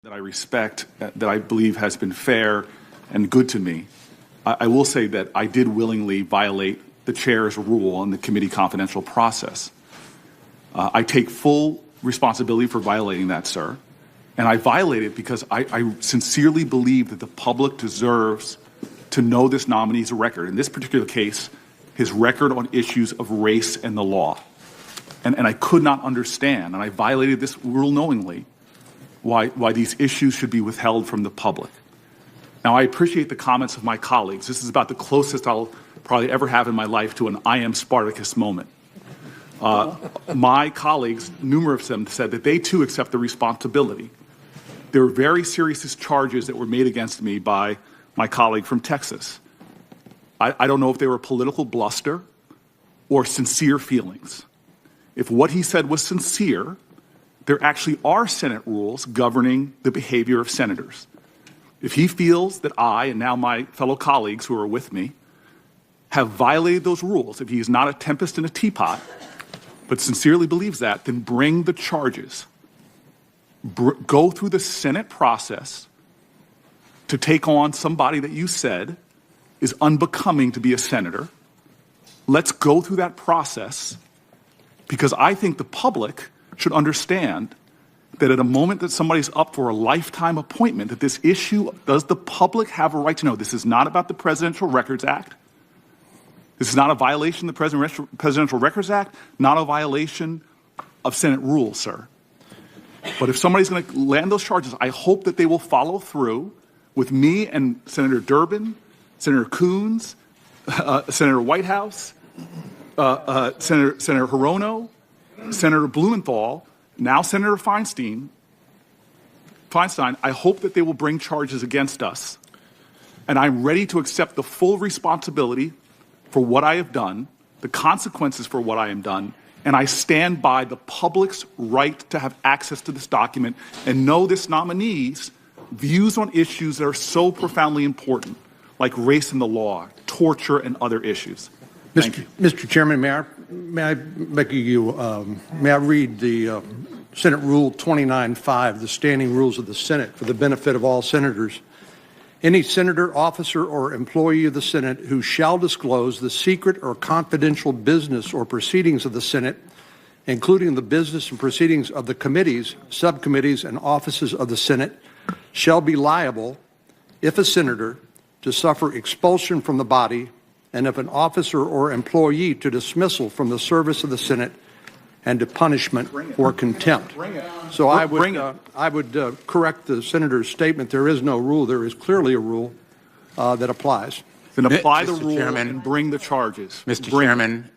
that I respect, that I believe has been fair and good to me, I will say that I did willingly violate the chair's rule on the committee confidential process. I take full responsibility for violating that, sir. And I violate it because I sincerely believe that the public deserves to know this nominee's record. In this particular case, his record on issues of race and the law. And I could not understand, and I violated this rule knowingly, why these issues should be withheld from the public. Now, I appreciate the comments of my colleagues. This is about the closest I'll probably ever have in my life to an I am Spartacus moment. My colleagues, numerous of them, said that they too accept the responsibility. There were very serious charges that were made against me by my colleague from Texas. I don't know if they were political bluster or sincere feelings. If what he said was sincere, there actually are Senate rules governing the behavior of senators. If he feels that I, and now my fellow colleagues who are with me, have violated those rules, if he is not a tempest in a teapot, but sincerely believes that, then bring the charges. Go through the Senate process to take on somebody that you said is unbecoming to be a senator. Let's go through that process, because I think the public should understand that at a moment that somebody's up for a lifetime appointment, that this issue, does the public have a right to know? This is not about the Presidential Records Act. This is not a violation of the Presidential Records Act, not a violation of Senate rules, sir. But if somebody's going to land those charges, I hope that they will follow through with me and Senator Durbin, Senator Coons, Senator Whitehouse, Senator Hirono, Senator Blumenthal, now Senator Feinstein. I hope that they will bring charges against us. And I'm ready to accept the full responsibility for what I have done, the consequences for what I have done, and I stand by the public's right to have access to this document and know this nominee's views on issues that are so profoundly important, like race and the law, torture, and other issues. Thank you. Mr. Chairman, may I read the Senate Rule 29.5, the standing rules of the Senate, for the benefit of all senators. Any senator, officer, or employee of the Senate who shall disclose the secret or confidential business or proceedings of the Senate, including the business and proceedings of the committees, subcommittees, and offices of the Senate, shall be liable, if a senator, to suffer expulsion from the body, and if an officer or employee, to dismissal from the service of the Senate and to punishment or contempt. So I would correct the senator's statement. There is no rule. There is clearly a rule that applies. Then apply the rule and bring the charges. Mr. Chairman.